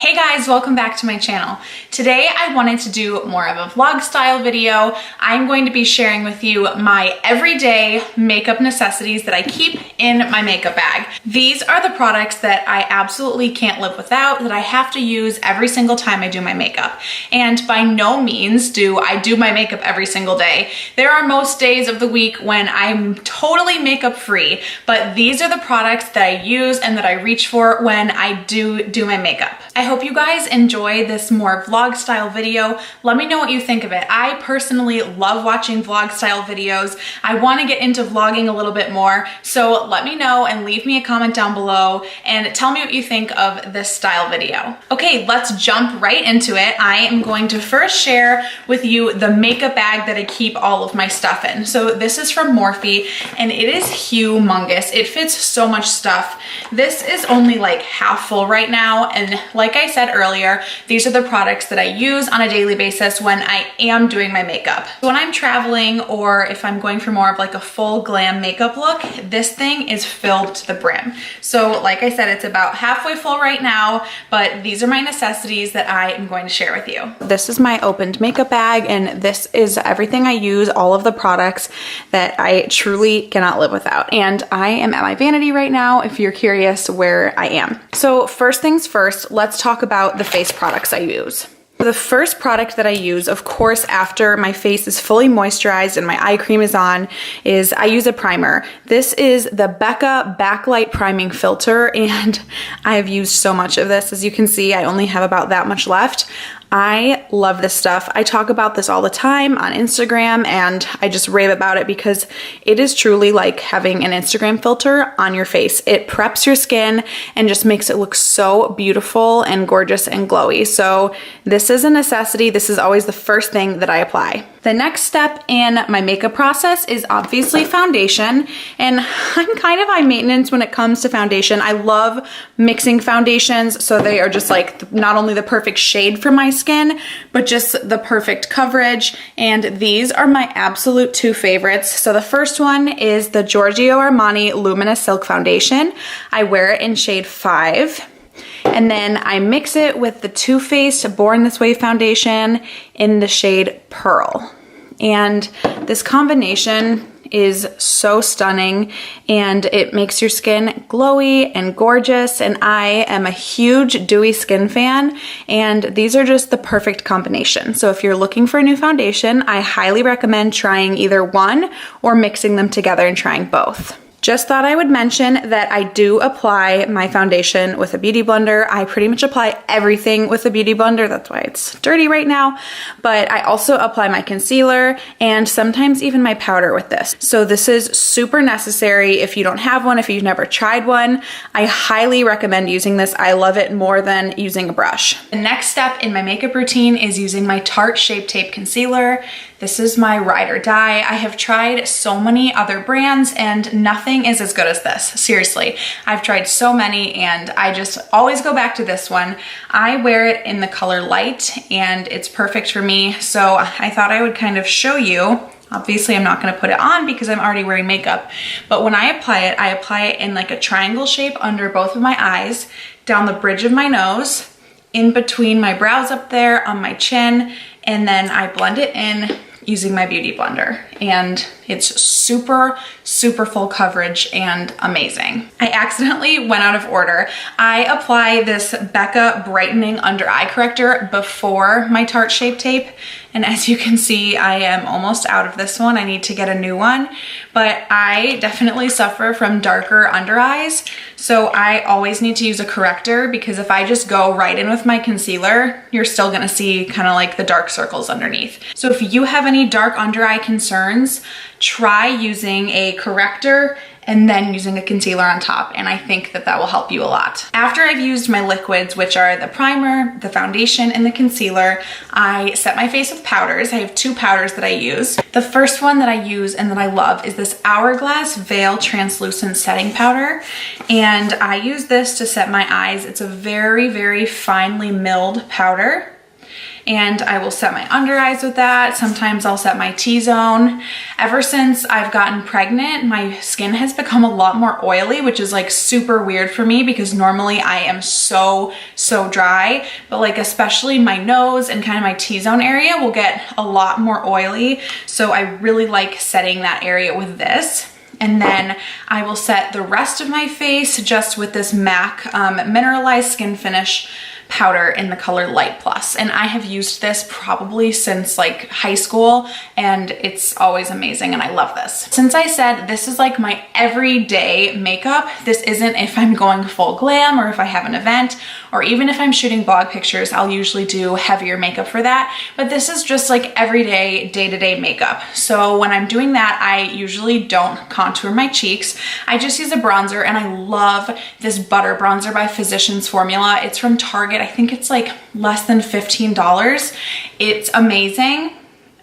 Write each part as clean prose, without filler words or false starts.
Hey guys, welcome back to my channel. Today I wanted to do more of a vlog style video. I'm going to be sharing with you my everyday makeup necessities that I keep in my makeup bag. These are the products that I absolutely can't live without, that I have to use every single time I do my makeup. And by no means do I do my makeup every single day. There are most days of the week when I'm totally makeup free, but these are the products that I use and that I reach for when I do my makeup. I hope you guys enjoy this more vlog style video. Let me know what you think of it. I personally love watching vlog style videos. I want to get into vlogging a little bit more, so let me know and leave me a comment down below and tell me what you think of this style video. Okay, let's jump right into it. I am going to first share with you the makeup bag that I keep all of my stuff in. So this is from Morphe and it is humongous. It fits so much stuff. This is only like half full right now, and like I said earlier, these are the products that I use on a daily basis when I am doing my makeup. When I'm traveling or if I'm going for more of like a full glam makeup look, this thing is filled to the brim. So like I said, it's about halfway full right now, but these are my necessities that I am going to share with you. This is my opened makeup bag, and this is everything I use, all of the products that I truly cannot live without. And I am at my vanity right now if you're curious where I am. So first things first, let's talk about the face products I use. The first product that I use, of course, after my face is fully moisturized and my eye cream is on, is I use a primer. This is the Becca Backlight Priming Filter, and I have used so much of this. As you can see, I only have about that much left. I love this stuff. I talk about this all the time on Instagram, and I just rave about it because it is truly like having an Instagram filter on your face. It preps your skin and just makes it look so beautiful and gorgeous and glowy. So this is a necessity. This is always the first thing that I apply. The next step in my makeup process is obviously foundation, and I'm kind of high maintenance when it comes to foundation. I love mixing foundations so they are just like not only the perfect shade for my skin, but just the perfect coverage. And these are my absolute two favorites. So the first one is the Giorgio Armani Luminous Silk Foundation. I wear it in shade 5. And then I mix it with the Too Faced Born This Way foundation in the shade Pearl. And this combination is so stunning, and it makes your skin glowy and gorgeous, and I am a huge dewy skin fan, and these are just the perfect combination. So if you're looking for a new foundation, I highly recommend trying either one or mixing them together and trying both. Just thought I would mention that I do apply my foundation with a beauty blender. I pretty much apply everything with a beauty blender. That's why it's dirty right now. But I also apply my concealer and sometimes even my powder with this. So this is super necessary if you don't have one, if you've never tried one. I highly recommend using this. I love it more than using a brush. The next step in my makeup routine is using my Tarte Shape Tape Concealer. This is my ride or die. I have tried so many other brands and nothing is as good as this. Seriously, I've tried so many and I just always go back to this one. I wear it in the color light and it's perfect for me. So I thought I would kind of show you. Obviously, I'm not gonna put it on because I'm already wearing makeup, but when I apply it in like a triangle shape under both of my eyes, down the bridge of my nose, in between my brows up there, on my chin, and then I blend it in using my beauty blender, and it's super full coverage and amazing. I accidentally went out of order. I apply this Becca Brightening Under Eye Corrector before my Tarte Shape Tape, and as you can see, I am almost out of this one. I need to get a new one, but I definitely suffer from darker under eyes, so I always need to use a corrector because if I just go right in with my concealer, you're still gonna see kind of like the dark circles underneath. So if you have any dark under eye concerns, try using a corrector and then using a concealer on top, and I think that that will help you a lot. After I've used my liquids, which are the primer, the foundation, and the concealer, I set my face with powders. I have two powders that I use. The first one that I use and that I love is this Hourglass Veil Translucent Setting Powder, and I use this to set my eyes. It's a very finely milled powder. and I will set my under eyes with that. Sometimes I'll set my T-zone. Ever since I've gotten pregnant, my skin has become a lot more oily, which is like super weird for me because normally I am so dry, but like especially my nose and kind of my T-zone area will get a lot more oily. So I really like setting that area with this. And then I will set the rest of my face just with this MAC Mineralized Skin Finish powder in the color Light Plus. And I have used this probably since like high school, and it's always amazing and I love this. Since I said this is like my everyday makeup, this isn't if I'm going full glam or if I have an event, or even if I'm shooting blog pictures, I'll usually do heavier makeup for that. But this is just like everyday, day-to-day makeup. So when I'm doing that, I usually don't contour my cheeks. I just use a bronzer, and I love this Butter Bronzer by Physicians Formula. It's from Target. I think it's like less than $15. It's amazing.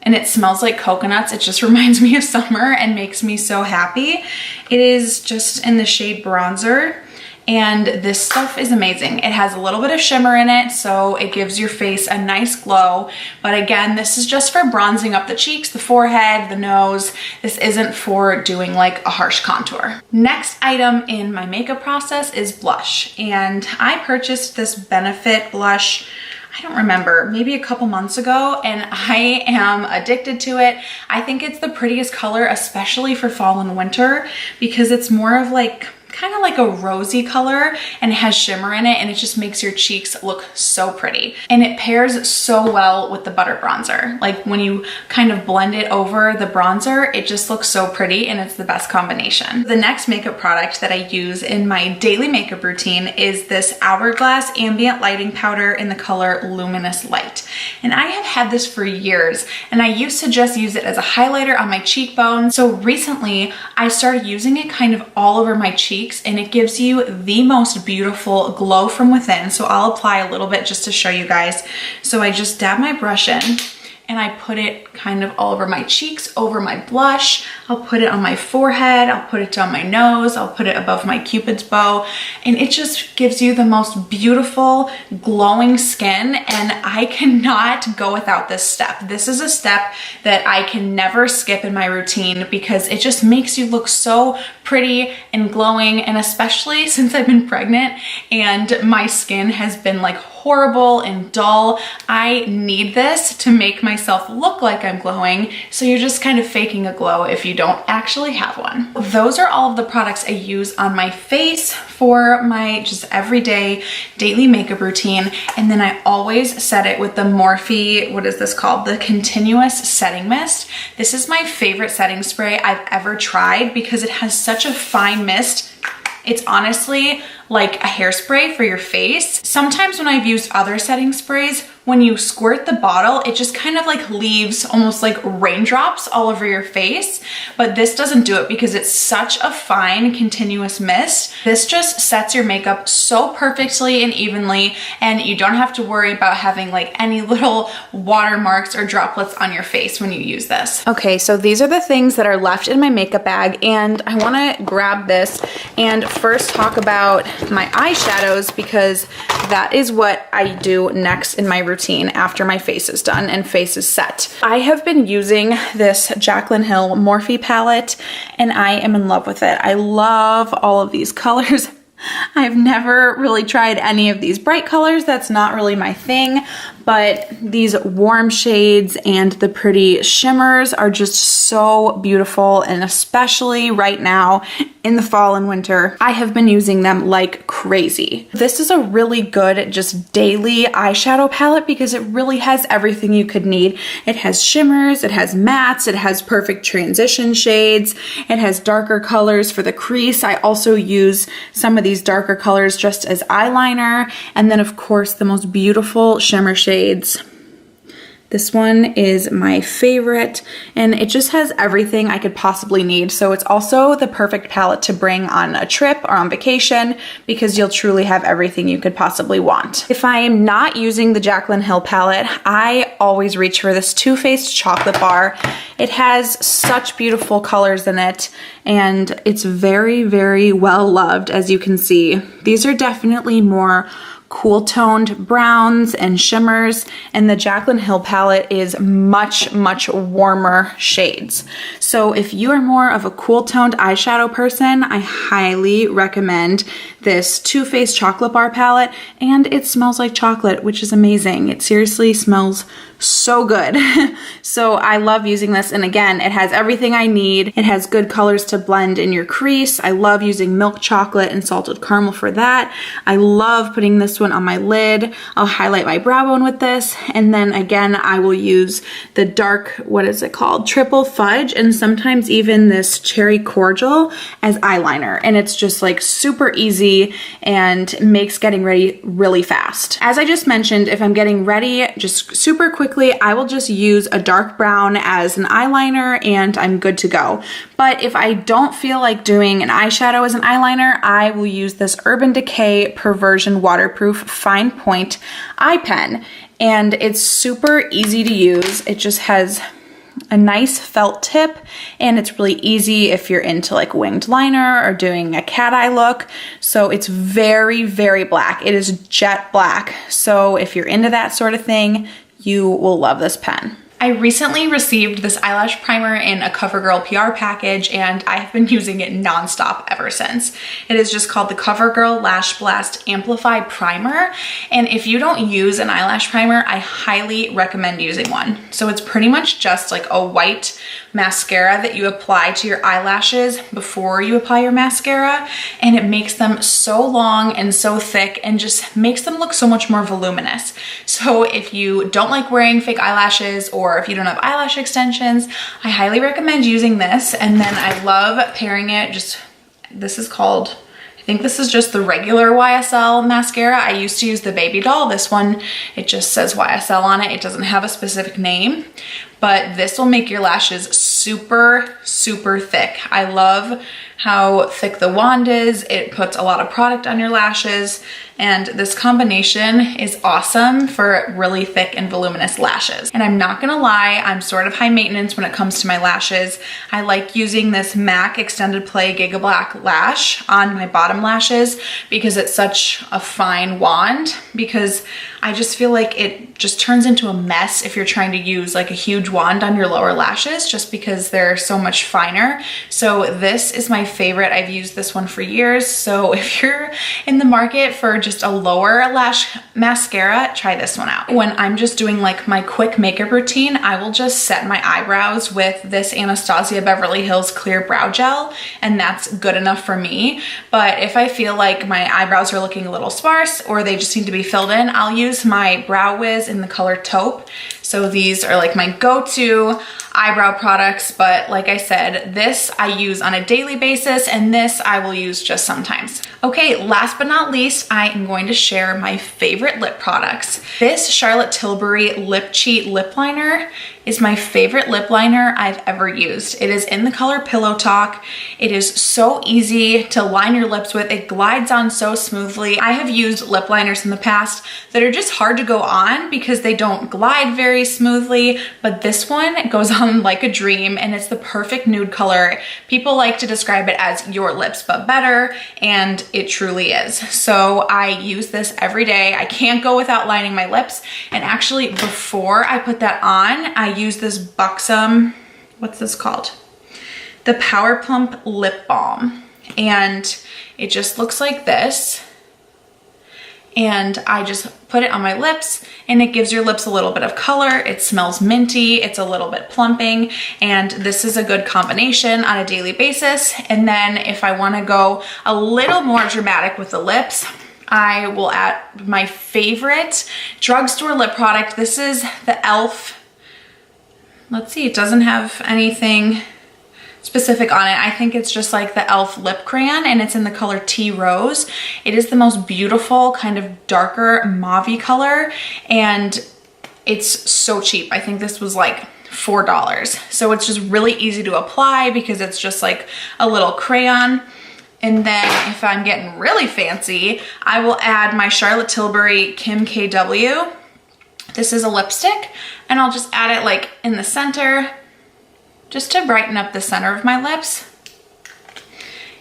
And it smells like coconuts. It just reminds me of summer and makes me so happy. It is just in the shade Bronzer. And this stuff is amazing. It has a little bit of shimmer in it, so it gives your face a nice glow. But again, this is just for bronzing up the cheeks, the forehead, the nose. This isn't for doing like a harsh contour. Next item in my makeup process is blush. And I purchased this Benefit blush, I don't remember, maybe a couple months ago, and I am addicted to it. I think it's the prettiest color, especially for fall and winter, because it's more of like kind of like a rosy color, and it has shimmer in it, and it just makes your cheeks look so pretty. And it pairs so well with the Butter Bronzer. Like when you kind of blend it over the bronzer, it just looks so pretty, and it's the best combination. The next makeup product that I use in my daily makeup routine is this Hourglass Ambient Lighting Powder in the color Luminous Light. And I have had this for years, and I used to just use it as a highlighter on my cheekbones. So recently I started using it kind of all over my cheeks, and it gives you the most beautiful glow from within. So I'll apply a little bit just to show you guys. So I just dab my brush in, and I put it kind of all over my cheeks, over my blush. I'll put it on my forehead, I'll put it down my nose, I'll put it above my Cupid's bow, and it just gives you the most beautiful, glowing skin, and I cannot go without this step. This is a step that I can never skip in my routine because it just makes you look so pretty and glowing, and especially since I've been pregnant and my skin has been like horrible and dull, I need this to make myself look like I'm glowing, so you're just kind of faking a glow if you don't actually have one. Those are all of the products I use on my face for my just everyday daily makeup routine, and then I always set it with the Morphe, what is this called? The Continuous Setting Mist. This is my favorite setting spray I've ever tried because it has such a fine mist. It's honestly like a hairspray for your face. Sometimes when I've used other setting sprays, when you squirt the bottle, it just kind of like leaves almost like raindrops all over your face. But this doesn't do it because it's such a fine, continuous mist. This just sets your makeup so perfectly and evenly, and you don't have to worry about having like any little watermarks or droplets on your face when you use this. Okay, so these are the things that are left in my makeup bag, and I wanna grab this and first talk about my eyeshadows because that is what I do next in my routine after my face is done and face is set. I have been using this Jaclyn Hill Morphe palette, and I am in love with it. I love all of these colors. I've never really tried any of these bright colors. That's not really my thing, but these warm shades and the pretty shimmers are just so beautiful, and especially right now in the fall and winter, I have been using them like crazy. This is a really good just daily eyeshadow palette because it really has everything you could need. It has shimmers, it has mattes, it has perfect transition shades, it has darker colors for the crease. I also use some of these darker colors just as eyeliner, and then of course the most beautiful shimmer shades. This one is my favorite, and it just has everything I could possibly need. So it's also the perfect palette to bring on a trip or on vacation because you'll truly have everything you could possibly want. If I am not using the Jaclyn Hill palette, I always reach for this Too Faced chocolate bar. It has such beautiful colors in it, and it's very, very well loved, as you can see. These are definitely more cool toned browns and shimmers, and the Jaclyn Hill palette is much, much warmer shades. So if you are more of a cool toned eyeshadow person, I highly recommend this Too Faced Chocolate Bar palette, and it smells like chocolate, which is amazing. It seriously smells so good. So I love using this, and again, it has everything I need. It has good colors to blend in your crease. I love using milk chocolate and salted caramel for that. I love putting this one on my lid. I'll highlight my brow bone with this, and then again, I will use the dark, what is it called? Triple Fudge, and sometimes even this Cherry Cordial as eyeliner, and it's just like super easy and makes getting ready really fast. As I just mentioned, if I'm getting ready just super quickly, I will just use a dark brown as an eyeliner and I'm good to go. But if I don't feel like doing an eyeshadow as an eyeliner, I will use this Urban Decay Perversion Waterproof Fine Point Eye Pen. And it's super easy to use. It just has a nice felt tip, and it's really easy if you're into like winged liner or doing a cat eye look. So it's very, very black. It is jet black. So if you're into that sort of thing, you will love this pen. I recently received this eyelash primer in a CoverGirl PR package, and I have been using it nonstop ever since. It is just called the CoverGirl Lash Blast Amplify Primer, and if you don't use an eyelash primer, I highly recommend using one. So it's pretty much just like a white mascara that you apply to your eyelashes before you apply your mascara, and it makes them so long and so thick and just makes them look so much more voluminous. So if you don't like wearing fake eyelashes, or if you don't have eyelash extensions, I highly recommend using this. And then I love pairing it, this is called, I think this is just the regular YSL mascara. I used to use the Baby Doll. This one, it just says YSL on it. It doesn't have a specific name, but this will make your lashes super, super thick. I love how thick the wand is. It puts a lot of product on your lashes, and this combination is awesome for really thick and voluminous lashes. And I'm not gonna lie, I'm sort of high maintenance when it comes to my lashes. I like using this MAC Extended Play Giga Black Lash on my bottom lashes because it's such a fine wand, because I just feel like it just turns into a mess if you're trying to use like a huge wand on your lower lashes, just because they're so much finer. So this is my favorite. I've used this one for years. So if you're in the market for just a lower lash mascara, try this one out. When I'm just doing like my quick makeup routine, I will just set my eyebrows with this Anastasia Beverly Hills Clear Brow Gel, and that's good enough for me. But if I feel like my eyebrows are looking a little sparse or they just need to be filled in, I'll use my Brow Wiz in the color Taupe. So these are like my go-to eyebrow products, but like I said, this I use on a daily basis, and this I will use just sometimes. Okay, last but not least, I am going to share my favorite lip products. This Charlotte Tilbury Lip Cheat Lip Liner is my favorite lip liner I've ever used. It is in the color Pillow Talk. It is so easy to line your lips with. It glides on so smoothly. I have used lip liners in the past that are just hard to go on because they don't glide very smoothly, but this one goes on like a dream, and it's the perfect nude color. People like to describe it as your lips but better, and it truly is. So I use this every day. I can't go without lining my lips, and actually before I put that on, I use this Buxom, what's this called? The Power Plump Lip Balm, and it just looks like this. And I just put it on my lips, and it gives your lips a little bit of color. It smells minty, it's a little bit plumping, and this is a good combination on a daily basis. And then if I wanna go a little more dramatic with the lips, I will add my favorite drugstore lip product. This is the e.l.f. Let's see, it doesn't have anything specific on it. I think it's just like the e.l.f. lip crayon, and it's in the color Tea Rose. It is the most beautiful kind of darker mauve-y color, and it's so cheap. I think this was like $4. So it's just really easy to apply because it's just like a little crayon. And then if I'm getting really fancy, I will add my Charlotte Tilbury Kim KW. This is a lipstick, and I'll just add it like in the center, just to brighten up the center of my lips.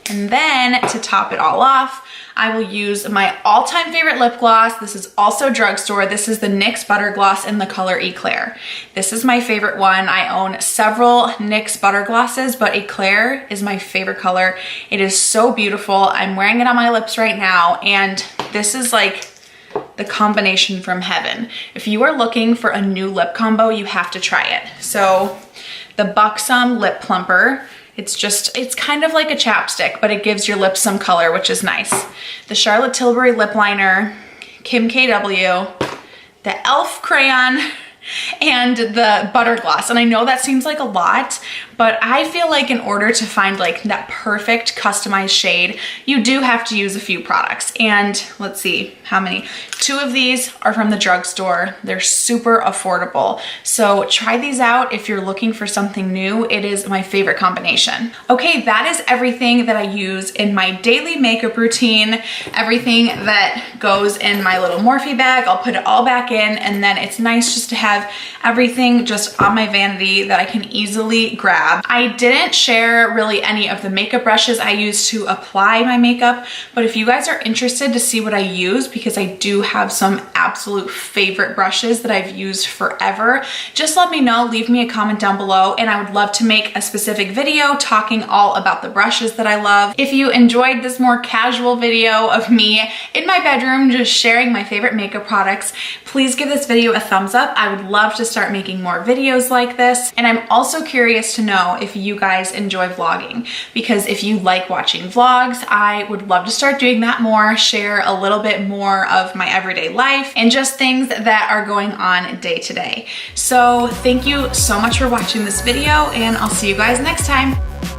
And then to top it all off, I will use my all-time favorite lip gloss. This is also drugstore. This is the NYX Butter Gloss in the color Eclair. This is my favorite one. I own several NYX Butter Glosses, but Eclair is my favorite color. It is so beautiful. I'm wearing it on my lips right now, and this is like the combination from heaven. If you are looking for a new lip combo, you have to try it. So the Buxom Lip Plumper, it's kind of like a chapstick, but it gives your lips some color, which is nice. The Charlotte Tilbury Lip Liner, Kim KW, the e.l.f. crayon, and the butter gloss. And I know that seems like a lot, but I feel like in order to find like that perfect customized shade, you do have to use a few products. And let's see how many. 2 of these are from the drugstore. They're super affordable. So try these out if you're looking for something new. It is my favorite combination. Okay, that is everything that I use in my daily makeup routine. Everything that goes in my little Morphe bag, I'll put it all back in, and then it's nice just to have everything just on my vanity that I can easily grab. I didn't share really any of the makeup brushes I use to apply my makeup, but if you guys are interested to see what I use, because I do have some absolute favorite brushes that I've used forever, just let me know, leave me a comment down below, and I would love to make a specific video talking all about the brushes that I love. If you enjoyed this more casual video of me in my bedroom just sharing my favorite makeup products, please give this video a thumbs up. I would love to start making more videos like this. And I'm also curious to know if you guys enjoy vlogging, because if you like watching vlogs, I would love to start doing that more, share a little bit more of my everyday life and just things that are going on day to day. So thank you so much for watching this video, and I'll see you guys next time.